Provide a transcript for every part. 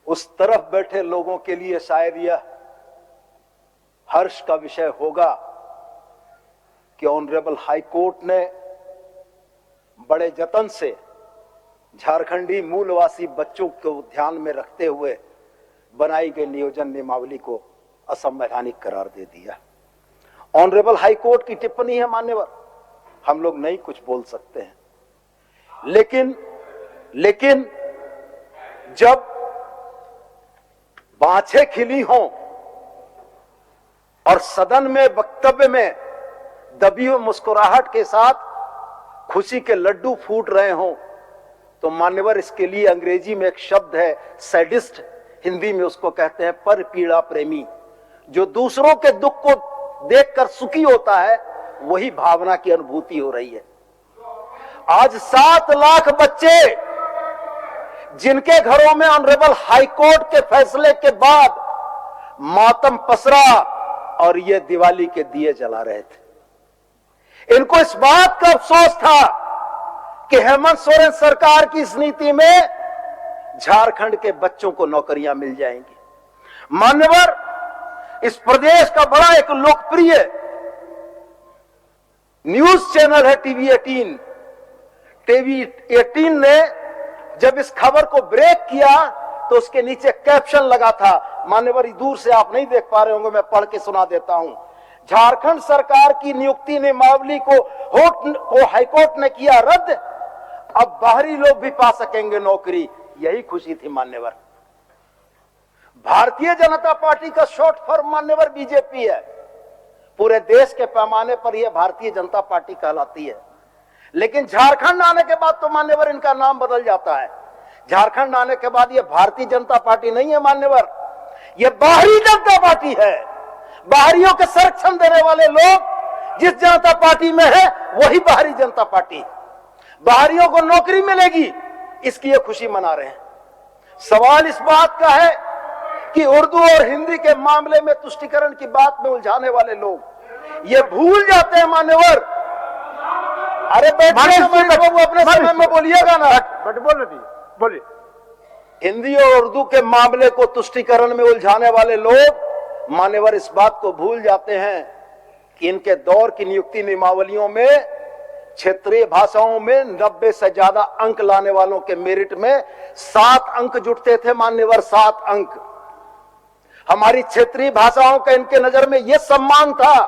उस तरफ बैठे लोगों के लिए शायद यह हर्ष का विषय होगा कि ऑनरेबल हाई कोर्ट ने बड़े जतन से झारखंडी मूलवासी बच्चों को ध्यान में रखते हुए बनाई गई नियोजन नियमावली को असंवैधानिक करार दे दिया। ऑनरेबल हाई कोर्ट की टिप्पणी है मान्यवर, हम लोग नहीं कुछ बोल सकते हैं, लेकिन जब बाँछें खिली हों और सदन में वक्तव्य में दबी हुई मुस्कुराहट के साथ खुशी के लड्डू फूट रहे हों, तो मान्यवर इसके लिए अंग्रेजी में एक शब्द है सैडिस्ट, हिंदी में उसको कहते हैं पर पीड़ा प्रेमी। जो दूसरों के दुख को देखकर सुखी होता है, वही भावना की अनुभूति हो रही है। आज 7 लाख बच्चे जिनके घरों में ऑनरेबल हाई कोर्ट के फैसले के बाद मातम पसरा और ये दिवाली के दिए जला रहे थे, इनको इस बात का अफसोस था कि हेमंत सोरेन सरकार की इस नीति में झारखंड के बच्चों को नौकरियां मिल जाएंगी। मान्यवर, इस प्रदेश का बड़ा एक लोकप्रिय न्यूज चैनल है टीवी 18 ने जब इस खबर को ब्रेक किया तो उसके नीचे कैप्शन लगा था, मान्यवर दूर से आप नहीं देख पा रहे होंगे, मैं पढ़ के सुना देता हूं। झारखंड सरकार की नियुक्ति नियमावली को हाईकोर्ट ने किया रद्द, अब बाहरी लोग भी पा सकेंगे नौकरी। यही खुशी थी मान्यवर। भारतीय जनता पार्टी का शॉर्ट फॉर्म मान्यवर बीजेपी है। पूरे देश के पैमाने पर यह भारतीय जनता पार्टी कहलाती है, लेकिन झारखंड आने के बाद तो मान्यवर इनका नाम बदल जाता है। झारखंड आने के बाद यह भारतीय जनता पार्टी नहीं है मान्यवर, यह बाहरी जनता पार्टी है। बाहरियों के संरक्षण देने वाले लोग जिस जनता पार्टी में है वही बाहरी जनता पार्टी। बाहरियों को नौकरी मिलेगी, इसकी ये खुशी मना रहे हैं। सवाल इस बात का है कि उर्दू और हिंदी के मामले में तुष्टीकरण की बात में उलझाने वाले लोग ये भूल जाते हैं मान्यवर। अरे बैठिए, अपने समय में बोलिएगा ना, बोलिए। हिंदी और उर्दू के मामले को तुष्टीकरण में उलझाने वाले लोग मान्यवर इस बात को भूल जाते हैं कि इनके दौर की नियुक्ति नियमावलियों में क्षेत्रीय भाषाओं में 90 से ज्यादा अंक लाने वालों के मेरिट में 7 अंक जुटते थे मान्यवर, 7 अंक। हमारी क्षेत्रीय भाषाओं का इनके नजर में यह सम्मान था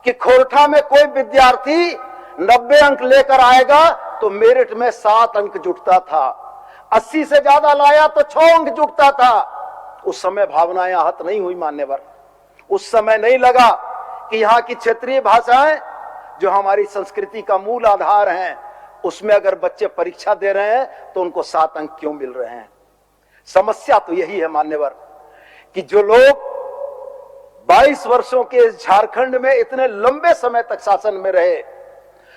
कि खोरठा में कोई विद्यार्थी 90 अंक लेकर आएगा तो मेरिट में 7 अंक जुटता था, 80 से ज्यादा लाया तो 6 अंक जुटता था। उस समय भावनाएं आहत नहीं हुई मान्यवर। उस समय नहीं लगा कि यहाँ की क्षेत्रीय भाषाएं जो हमारी संस्कृति का मूल आधार हैं, उसमें अगर बच्चे परीक्षा दे रहे हैं तो उनको 7 अंक क्यों मिल रहे हैं। समस्या तो यही है मान्यवर कि जो लोग 22 वर्षों के झारखंड में इतने लंबे समय तक शासन में रहे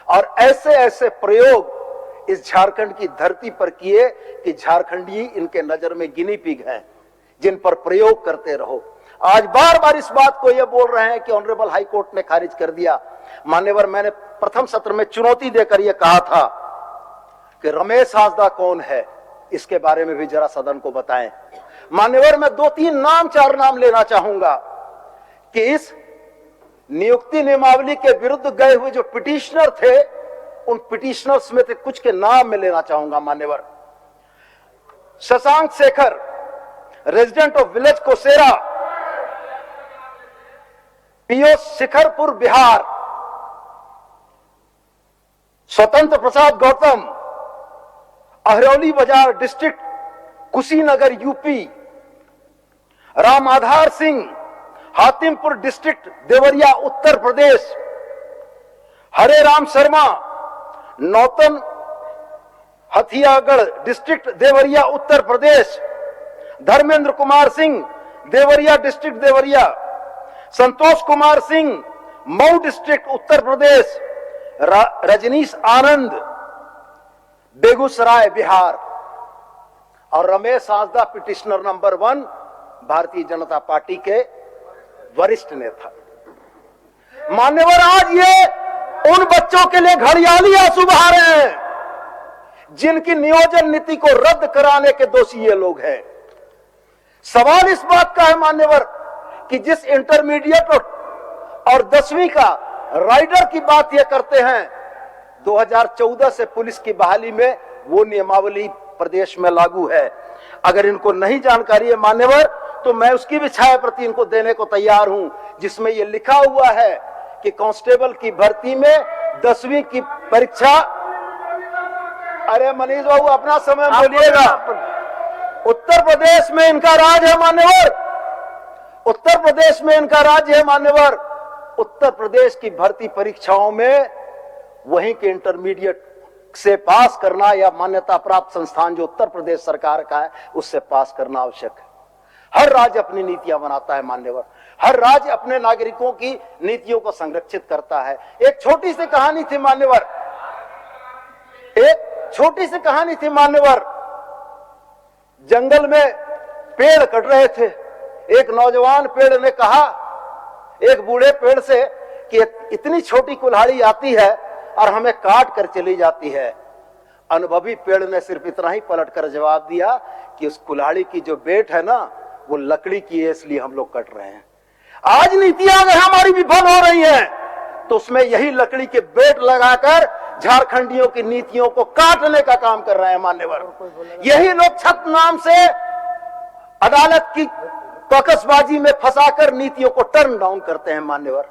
और ऐसे ऐसे प्रयोग इस झारखंड की धरती पर किए कि झारखंडी इनके नजर में गिनी पिग हैं जिन पर प्रयोग करते रहो। आज बार बार इस बात को यह बोल रहे हैं कि ऑनरेबल हाई कोर्ट ने खारिज कर दिया। मान्यवर, मैंने प्रथम सत्र में चुनौती देकर यह कहा था कि रमेश हांसदा कौन है, इसके बारे में भी जरा सदन को बताएं। मान्यवर, मैं 2-3 नाम 4 नाम लेना चाहूंगा कि इस नियुक्ति नियमावली के विरुद्ध गए हुए जो पिटिशनर थे, उन पिटिशनर्स में से कुछ के नाम मैं लेना चाहूंगा मान्यवर। Shashank Shekhar, resident of village Kosera, PO Shikharpur Bihar. Swatantra Prasad Gautam, Ahrauli Bazar district Kushinagar UP. Ram Adhar Singh, Hatimpur district Deoria Uttar Pradesh. Hare Ram Sharma, Nautan Hathiyagarh district Deoria Uttar Pradesh. Dharmendra Kumar Singh, Deoria district Deoria. Santosh Kumar Singh, Mau district Uttar Pradesh. Rajnish Anand, Begusarai Bihar. और Ramesh Hansda petitioner number 1, Bharatiya Janata party के वरिष्ठ नेता। मान्यवर, आज ये उन बच्चों के लिए घड़ियाली आंसू बहा रहे हैं जिनकी नियोजन नीति को रद्द कराने के दोषी ये लोग हैं। सवाल इस बात का है मान्यवर कि जिस इंटरमीडिएट और 10वीं का राइडर की बात ये करते हैं, 2014 से पुलिस की बहाली में वो नियमावली प्रदेश में लागू है। अगर इनको नहीं जानकारी है मान्यवर, तो मैं उसकी भी छाया प्रति इनको देने को तैयार हूं, जिसमें ये लिखा हुआ है कि कांस्टेबल की भर्ती में 10वीं की परीक्षा। अरे मनीष बाबू अपना समय बोलिएगा। उत्तर प्रदेश में इनका राज है मान्यवर, उत्तर प्रदेश में इनका राज्य है मान्यवर। उत्तर प्रदेश की भर्ती परीक्षाओं में वहीं के इंटरमीडिएट से पास करना या मान्यता प्राप्त संस्थान जो उत्तर प्रदेश सरकार का है उससे पास करना आवश्यक है। हर राज्य अपनी नीतियां बनाता है मान्यवर, हर राज्य अपने नागरिकों की नीतियों को संरक्षित करता है। एक छोटी सी कहानी थी मान्यवर, एक छोटी सी कहानी थी मान्यवर। जंगल में पेड़ कट रहे थे, एक नौजवान पेड़ ने कहा एक बूढ़े पेड़ से कि इतनी छोटी कुल्हाड़ी आती है और हमें काट कर चली जाती है। अनुभवी पेड़ ने सिर्फ इतना ही पलट कर जवाब दिया कि उस कुल्हाड़ी की जो बेट है ना वो लकड़ी की है, इसलिए हम लोग कट रहे हैं। आज नीतियां अगर हमारी विफल हो रही हैं तो उसमें यही लकड़ी के बेट लगाकर झारखंडियों की नीतियों को काटने का काम कर रहे हैं मान्यवर। यही लोग छत नाम से अदालत की ककसबाजी में फंसाकर नीतियों को टर्न डाउन करते हैं मान्यवर।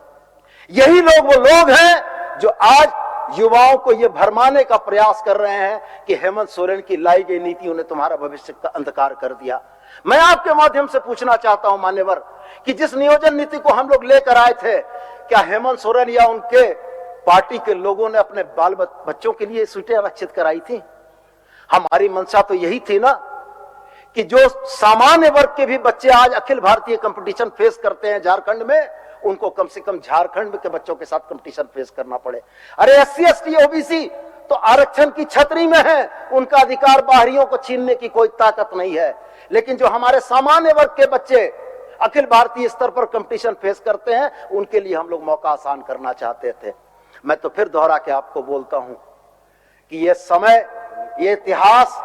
यही लोग वो लोग हैं जो आज युवाओं को ये भरमाने का प्रयास कर रहे हैं कि हेमंत सोरेन की लाई गई नीतियों ने तुम्हारा भविष्य का अंधकार कर दिया। मैं आपके माध्यम से पूछना चाहता हूं मान्यवर कि जिस नियोजन नीति को हम लोग लेकर आए थे, क्या हेमंत सोरेन या उनके पार्टी के लोगों ने अपने बाल बच्चों के लिए सीटें आरक्षित कराई थी? हमारी मंशा तो यही थी ना कि जो सामान्य वर्ग के भी बच्चे आज अखिल भारतीय कंपटीशन फेस करते हैं झारखंड में, उनको कम से कम झारखंड के बच्चों के साथ कंपटीशन फेस करना पड़े। अरे SC ST OBC तो आरक्षण की छतरी में है, उनका अधिकार बाहरियों को छीनने की कोई ताकत नहीं है। लेकिन जो हमारे सामान्य वर्ग के बच्चे अखिल भारतीय स्तर पर कंपटीशन फेस करते हैं, उनके लिए हम लोग मौका आसान करना चाहते थे। मैं तो फिर दोहरा के आपको बोलता हूं कि ये समय, ये इतिहास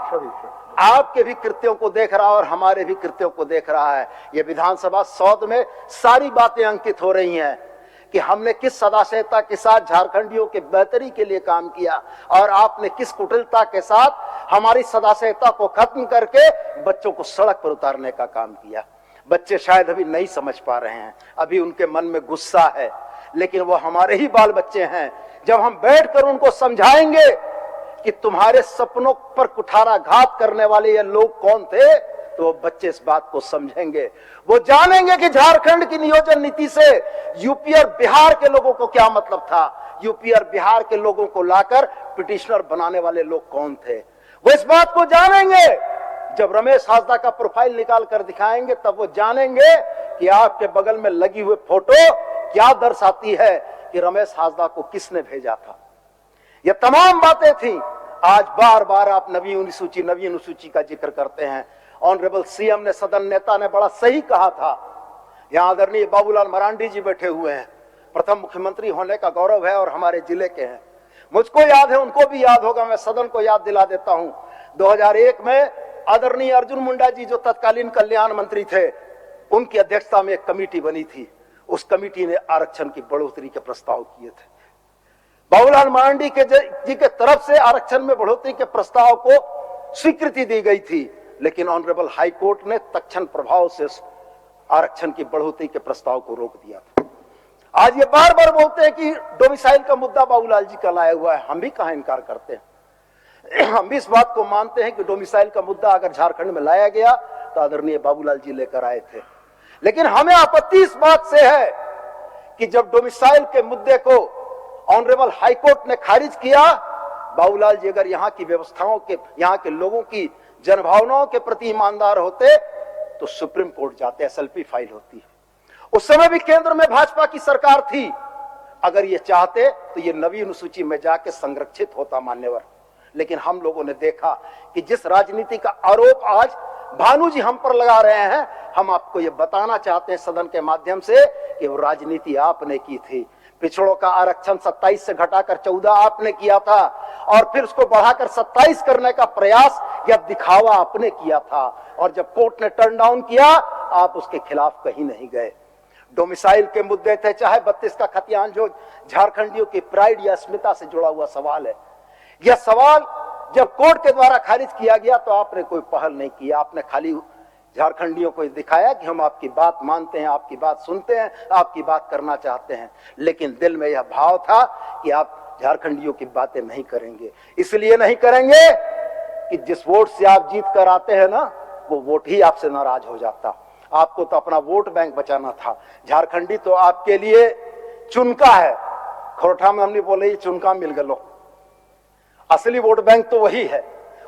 आपके भी कृत्यों को देख रहा है और हमारे भी कृत्यों को देख रहा है। ये विधानसभा सौध में सारी बातें अंकित हो रही हैं कि हमने किस सदाशयता के साथ झारखंडियों के बेहतरी के लिए काम किया और आपने किस कुटिलता के साथ हमारी सदाशयता को खत्म करके बच्चों को सड़क पर उतारने का काम किया। बच्चे शायद अभी नहीं समझ पा रहे हैं, अभी उनके मन में गुस्सा है, लेकिन वो हमारे ही बाल बच्चे हैं। जब हम बैठकर उनको समझाएंगे कि तुम्हारे सपनों पर कुठाराघात करने वाले ये लोग कौन थे, तो वो बच्चे इस बात को समझेंगे। वो जानेंगे कि झारखंड की नियोजन नीति से यूपी और बिहार के लोगों को क्या मतलब था। यूपी और बिहार के लोगों को लाकर पिटिशनर बनाने वाले लोग कौन थे, वो इस बात को जानेंगे। जब रमेश हासदा का प्रोफाइल निकाल कर दिखाएंगे तब वो जानेंगे कि आपके बगल में लगी हुई फोटो क्या दर्शाती है कि रमेश हासदा को किसने भेजा था। ये तमाम बातें थी। आज बार बार आप नवी अनुसूची का जिक्र करते हैं। ऑनरेबल सीएम ने, सदन नेता ने बड़ा सही कहा था। यहां आदरणीय बाबूलाल मरांडी जी बैठे हुए हैं, प्रथम मुख्यमंत्री होने का गौरव है और हमारे जिले के हैं। मुझको याद है, उनको भी याद होगा, मैं सदन को याद दिला देता हूं। 2001 में आदरणीय अर्जुन मुंडा जी जो तत्कालीन कल्याण मंत्री थे, उनकी अध्यक्षता में एक कमेटी बनी थी। उस कमेटी ने आरक्षण की बढ़ोतरी के प्रस्ताव किए थे। बाबूलाल मरांडी जी के तरफ से आरक्षण में बढ़ोतरी के प्रस्ताव को स्वीकृति दी गई थी, लेकिन ऑनरेबल हाई कोर्ट ने तत्क्षण प्रभाव से आरक्षण की बढ़ोतरी के प्रस्ताव को रोक दिया था। आज ये बार बार बोलते हैं कि डोमिसाइल का मुद्दा बाबूलाल जी का लाया हुआ है। हम भी कहां इनकार करते हैं, हम भी इस बात को मानते हैं कि डोमिसाइल का मुद्दा अगर झारखंड में लाया गया तो आदरणीय बाबूलाल जी लेकर आए थे। लेकिन हमें आपत्ति इस बात से है कि जब डोमिसाइल के मुद्दे को ऑनरेबल हाई कोर्ट ने खारिज किया, बाबूलाल जी अगर यहाँ की व्यवस्थाओं के, यहाँ के लोगों की जनभावनाओं के प्रति ईमानदार होते तो सुप्रीम कोर्ट जाते, SLP फाइल होती। उस समय भी केंद्र में भाजपा की सरकार थी। अगर ये चाहते तो ये नवी अनुसूची में जाके संरक्षित होता मान्यवर। लेकिन हम लोगों ने देखा कि जिस राजनीति का आरोप आज भानु जी हम पर लगा रहे हैं, हम आपको ये बताना चाहते हैं सदन के माध्यम से कि वो राजनीति आपने की थी। पिछड़ों का आरक्षण 27 से घटाकर 14 आपने किया था और फिर उसको बढ़ाकर 27 करने का प्रयास या दिखावा आपने किया था, और जब कोर्ट ने टर्न डाउन किया आप उसके खिलाफ कहीं नहीं गए। डोमिसाइल के मुद्दे थे, चाहे 32 का खतियान, जो झारखंडियों की प्राइड या अस्मिता से जुड़ा हुआ सवाल है, यह सवाल जब कोर्ट के द्वारा खारिज किया गया तो आपने कोई पहल नहीं किया। आपने खाली झारखंडियों को दिखाया कि हम आपकी बात मानते हैं, आपकी बात सुनते हैं, आपकी बात करना चाहते हैं, लेकिन दिल में यह भाव था कि आप झारखंडियों की बातें नहीं करेंगे। इसलिए नहीं करेंगे कि जिस वोट से आप जीत कर आते हैं ना, वो वोट ही आपसे नाराज हो जाता। आपको तो अपना वोट बैंक बचाना था। झारखंडी तो आपके लिए चुनका है। खोरठा में हमने बोले चुनका मिल गलो, असली वोट बैंक तो वही है।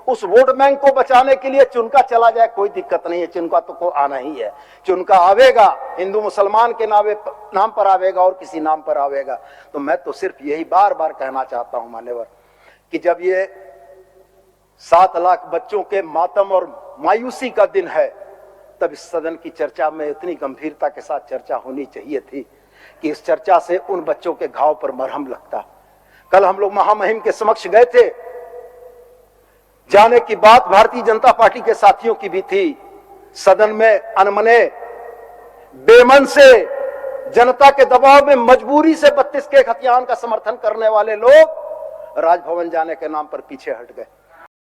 उस वोट बैंक को बचाने के लिए चुनका चला जाए कोई दिक्कत नहीं है, चुनका तो को आना ही है। चुनका आवेगा, हिंदू मुसलमान के नाम पर आवेगा और किसी नाम पर आवेगा। तो मैं तो सिर्फ यही बार बार कहना चाहता हूं मान्यवर, कि जब ये 7 लाख बच्चों के मातम और मायूसी का दिन है, तब इस सदन की चर्चा में इतनी गंभीरता के साथ चर्चा होनी चाहिए थी कि इस चर्चा से उन बच्चों के घाव पर मरहम लगता। कल हम लोग महामहिम के समक्ष गए थे, जाने की बात भारतीय जनता पार्टी के साथियों की भी थी। सदन में अनमने बेमन से जनता के दबाव में मजबूरी से 32 के खतियान का समर्थन करने वाले लोग राजभवन जाने के नाम पर पीछे हट गए।